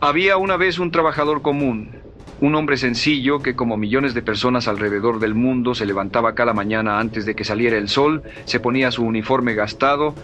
Había una vez un trabajador común, un hombre sencillo que, como millones de personas alrededor del mundo, se levantaba cada mañana antes de que saliera el sol, se ponía su uniforme gastado,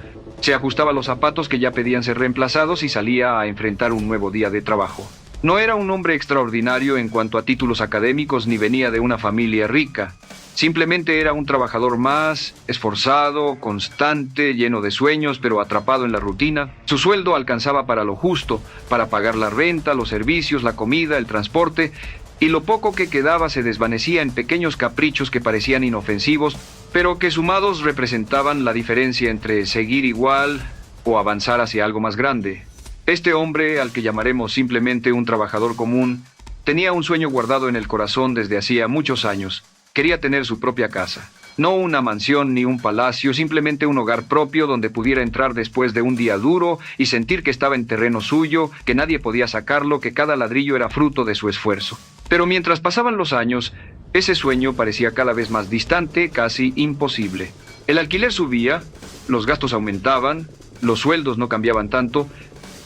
se ajustaba los zapatos que ya pedían ser reemplazados y salía a enfrentar un nuevo día de trabajo. No era un hombre extraordinario en cuanto a títulos académicos ni venía de una familia rica. Simplemente era un trabajador más, esforzado, constante, lleno de sueños, pero atrapado en la rutina. Su sueldo alcanzaba para lo justo, para pagar la renta, los servicios, la comida, el transporte, y lo poco que quedaba se desvanecía en pequeños caprichos que parecían inofensivos, pero que sumados representaban la diferencia entre seguir igual o avanzar hacia algo más grande. Este hombre, al que llamaremos simplemente un trabajador común, tenía un sueño guardado en el corazón desde hacía muchos años. Quería tener su propia casa. No una mansión ni un palacio, simplemente un hogar propio donde pudiera entrar después de un día duro y sentir que estaba en terreno suyo, que nadie podía sacarlo, que cada ladrillo era fruto de su esfuerzo. Pero mientras pasaban los años, ese sueño parecía cada vez más distante, casi imposible. El alquiler subía, los gastos aumentaban, los sueldos no cambiaban tanto,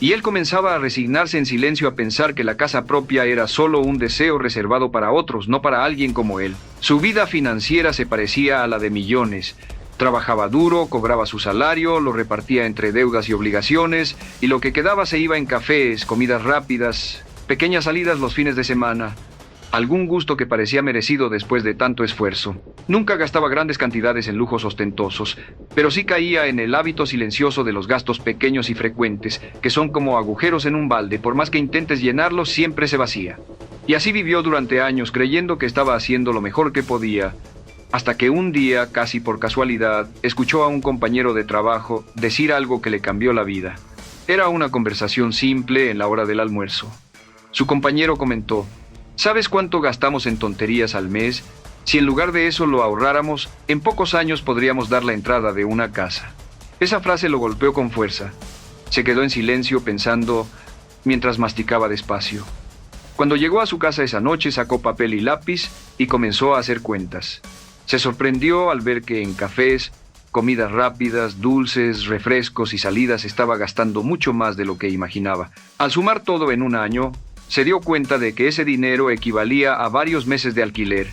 y él comenzaba a resignarse en silencio a pensar que la casa propia era solo un deseo reservado para otros, no para alguien como él. Su vida financiera se parecía a la de millones. Trabajaba duro, cobraba su salario, lo repartía entre deudas y obligaciones, y lo que quedaba se iba en cafés, comidas rápidas, pequeñas salidas los fines de semana. Algún gusto que parecía merecido después de tanto esfuerzo. Nunca gastaba grandes cantidades en lujos ostentosos, pero sí caía en el hábito silencioso de los gastos pequeños y frecuentes, que son como agujeros en un balde, por más que intentes llenarlos, siempre se vacía. Y así vivió durante años, creyendo que estaba haciendo lo mejor que podía, hasta que un día, casi por casualidad, escuchó a un compañero de trabajo decir algo que le cambió la vida. Era una conversación simple en la hora del almuerzo. Su compañero comentó: ¿sabes cuánto gastamos en tonterías al mes? Si en lugar de eso lo ahorráramos, en pocos años podríamos dar la entrada de una casa. Esa frase lo golpeó con fuerza. Se quedó en silencio pensando mientras masticaba despacio. Cuando llegó a su casa esa noche, sacó papel y lápiz y comenzó a hacer cuentas. Se sorprendió al ver que en cafés, comidas rápidas, dulces, refrescos y salidas estaba gastando mucho más de lo que imaginaba. Al sumar todo en un año, se dio cuenta de que ese dinero equivalía a varios meses de alquiler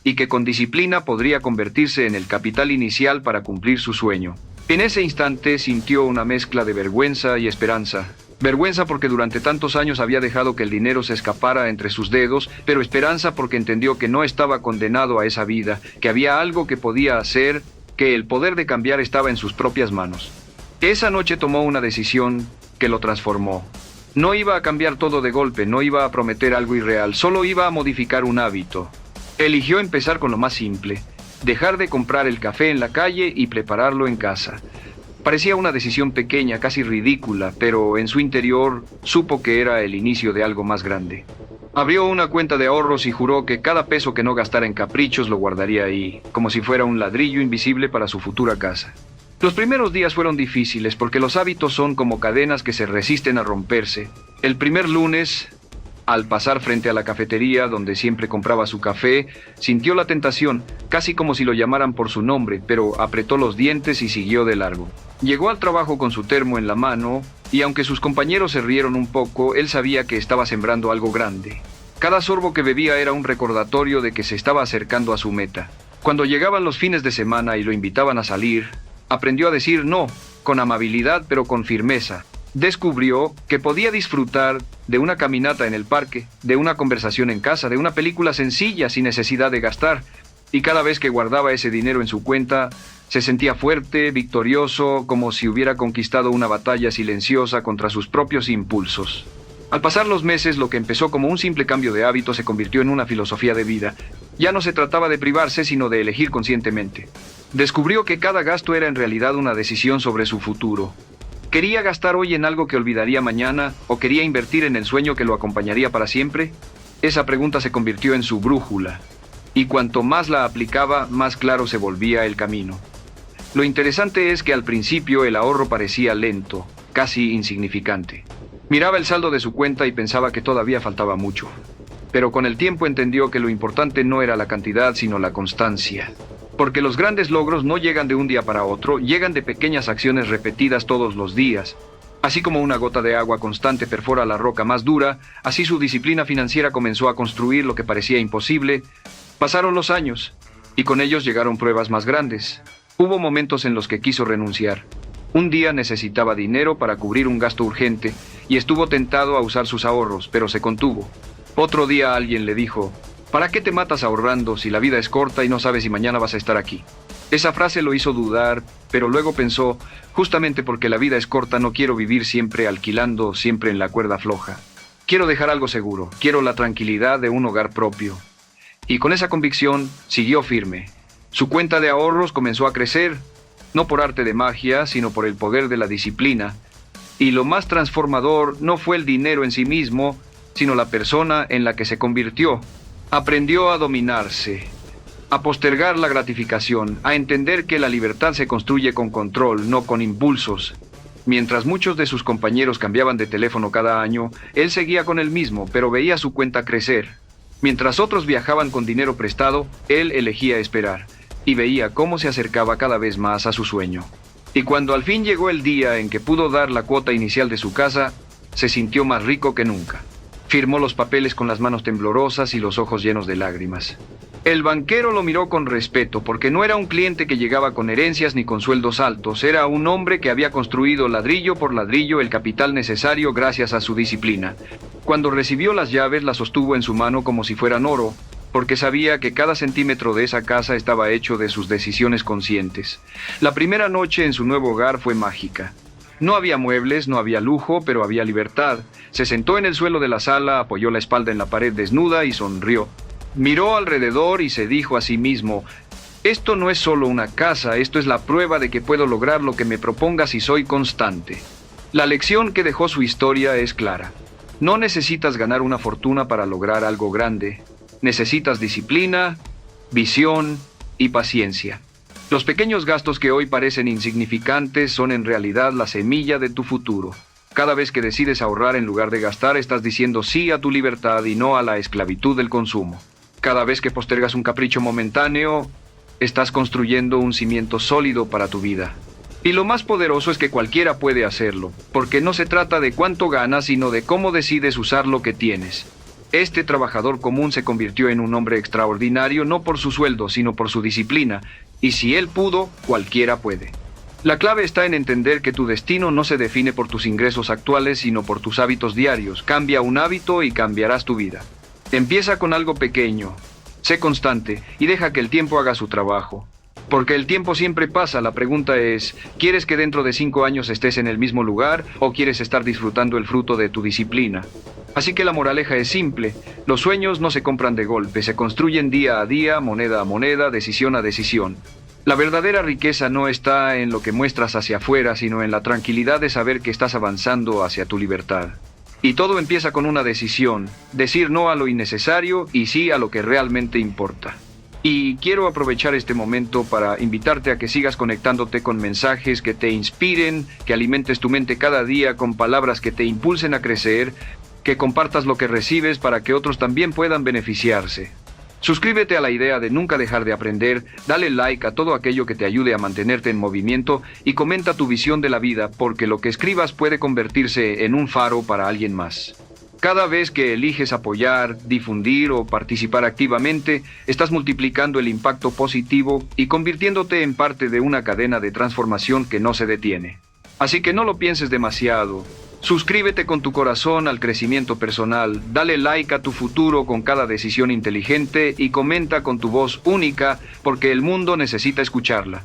y que con disciplina podría convertirse en el capital inicial para cumplir su sueño. En ese instante sintió una mezcla de vergüenza y esperanza. Vergüenza porque durante tantos años había dejado que el dinero se escapara entre sus dedos, pero esperanza porque entendió que no estaba condenado a esa vida, que había algo que podía hacer, que el poder de cambiar estaba en sus propias manos. Esa noche tomó una decisión que lo transformó. No iba a cambiar todo de golpe, no iba a prometer algo irreal, solo iba a modificar un hábito. Eligió empezar con lo más simple, dejar de comprar el café en la calle y prepararlo en casa. Parecía una decisión pequeña, casi ridícula, pero en su interior supo que era el inicio de algo más grande. Abrió una cuenta de ahorros y juró que cada peso que no gastara en caprichos lo guardaría ahí, como si fuera un ladrillo invisible para su futura casa. Los primeros días fueron difíciles porque los hábitos son como cadenas que se resisten a romperse. El primer lunes, al pasar frente a la cafetería donde siempre compraba su café, sintió la tentación, casi como si lo llamaran por su nombre, pero apretó los dientes y siguió de largo. Llegó al trabajo con su termo en la mano y aunque sus compañeros se rieron un poco, él sabía que estaba sembrando algo grande. Cada sorbo que bebía era un recordatorio de que se estaba acercando a su meta. Cuando llegaban los fines de semana y lo invitaban a salir, aprendió a decir no, con amabilidad pero con firmeza. Descubrió que podía disfrutar de una caminata en el parque, de una conversación en casa, de una película sencilla sin necesidad de gastar. Y cada vez que guardaba ese dinero en su cuenta, se sentía fuerte, victorioso, como si hubiera conquistado una batalla silenciosa contra sus propios impulsos. Al pasar los meses, lo que empezó como un simple cambio de hábito se convirtió en una filosofía de vida. Ya no se trataba de privarse, sino de elegir conscientemente. Descubrió que cada gasto era en realidad una decisión sobre su futuro. ¿Quería gastar hoy en algo que olvidaría mañana o quería invertir en el sueño que lo acompañaría para siempre? Esa pregunta se convirtió en su brújula, y cuanto más la aplicaba, más claro se volvía el camino. Lo interesante es que al principio el ahorro parecía lento, casi insignificante. Miraba el saldo de su cuenta y pensaba que todavía faltaba mucho. Pero con el tiempo entendió que lo importante no era la cantidad, sino la constancia. Porque los grandes logros no llegan de un día para otro, llegan de pequeñas acciones repetidas todos los días. Así como una gota de agua constante perfora la roca más dura, así su disciplina financiera comenzó a construir lo que parecía imposible. Pasaron los años, y con ellos llegaron pruebas más grandes. Hubo momentos en los que quiso renunciar. Un día necesitaba dinero para cubrir un gasto urgente, y estuvo tentado a usar sus ahorros, pero se contuvo. Otro día alguien le dijo: ¿para qué te matas ahorrando si la vida es corta y no sabes si mañana vas a estar aquí? Esa frase lo hizo dudar, pero luego pensó: justamente porque la vida es corta no quiero vivir siempre alquilando, siempre en la cuerda floja. Quiero dejar algo seguro, quiero la tranquilidad de un hogar propio. Y con esa convicción siguió firme. Su cuenta de ahorros comenzó a crecer, no por arte de magia, sino por el poder de la disciplina. Y lo más transformador no fue el dinero en sí mismo, sino la persona en la que se convirtió. Aprendió a dominarse, a postergar la gratificación, a entender que la libertad se construye con control, no con impulsos. Mientras muchos de sus compañeros cambiaban de teléfono cada año, él seguía con el mismo, pero veía su cuenta crecer. Mientras otros viajaban con dinero prestado, él elegía esperar, y veía cómo se acercaba cada vez más a su sueño. Y cuando al fin llegó el día en que pudo dar la cuota inicial de su casa, se sintió más rico que nunca. Firmó los papeles con las manos temblorosas y los ojos llenos de lágrimas. El banquero lo miró con respeto, porque no era un cliente que llegaba con herencias ni con sueldos altos, era un hombre que había construido ladrillo por ladrillo el capital necesario gracias a su disciplina. Cuando recibió las llaves, las sostuvo en su mano como si fueran oro, porque sabía que cada centímetro de esa casa estaba hecho de sus decisiones conscientes. La primera noche en su nuevo hogar fue mágica. No había muebles, no había lujo, pero había libertad. Se sentó en el suelo de la sala, apoyó la espalda en la pared desnuda y sonrió. Miró alrededor y se dijo a sí mismo: esto no es solo una casa, esto es la prueba de que puedo lograr lo que me proponga si soy constante. La lección que dejó su historia es clara. No necesitas ganar una fortuna para lograr algo grande. Necesitas disciplina, visión y paciencia. Los pequeños gastos que hoy parecen insignificantes son en realidad la semilla de tu futuro. Cada vez que decides ahorrar en lugar de gastar, estás diciendo sí a tu libertad y no a la esclavitud del consumo. Cada vez que postergas un capricho momentáneo, estás construyendo un cimiento sólido para tu vida. Y lo más poderoso es que cualquiera puede hacerlo, porque no se trata de cuánto ganas, sino de cómo decides usar lo que tienes. Este trabajador común se convirtió en un hombre extraordinario no por su sueldo, sino por su disciplina, y si él pudo, cualquiera puede. La clave está en entender que tu destino no se define por tus ingresos actuales, sino por tus hábitos diarios. Cambia un hábito y cambiarás tu vida. Empieza con algo pequeño, sé constante y deja que el tiempo haga su trabajo. Porque el tiempo siempre pasa, la pregunta es: ¿quieres que dentro de 5 años estés en el mismo lugar o quieres estar disfrutando el fruto de tu disciplina? Así que la moraleja es simple: los sueños no se compran de golpe, se construyen día a día, moneda a moneda, decisión a decisión. La verdadera riqueza no está en lo que muestras hacia afuera, sino en la tranquilidad de saber que estás avanzando hacia tu libertad. Y todo empieza con una decisión: decir no a lo innecesario y sí a lo que realmente importa. Y quiero aprovechar este momento para invitarte a que sigas conectándote con mensajes que te inspiren, que alimentes tu mente cada día con palabras que te impulsen a crecer, que compartas lo que recibes para que otros también puedan beneficiarse. Suscríbete a la idea de nunca dejar de aprender, dale like a todo aquello que te ayude a mantenerte en movimiento y comenta tu visión de la vida, porque lo que escribas puede convertirse en un faro para alguien más. Cada vez que eliges apoyar, difundir o participar activamente, estás multiplicando el impacto positivo y convirtiéndote en parte de una cadena de transformación que no se detiene. Así que no lo pienses demasiado. Suscríbete con tu corazón al crecimiento personal, dale like a tu futuro con cada decisión inteligente y comenta con tu voz única, porque el mundo necesita escucharla.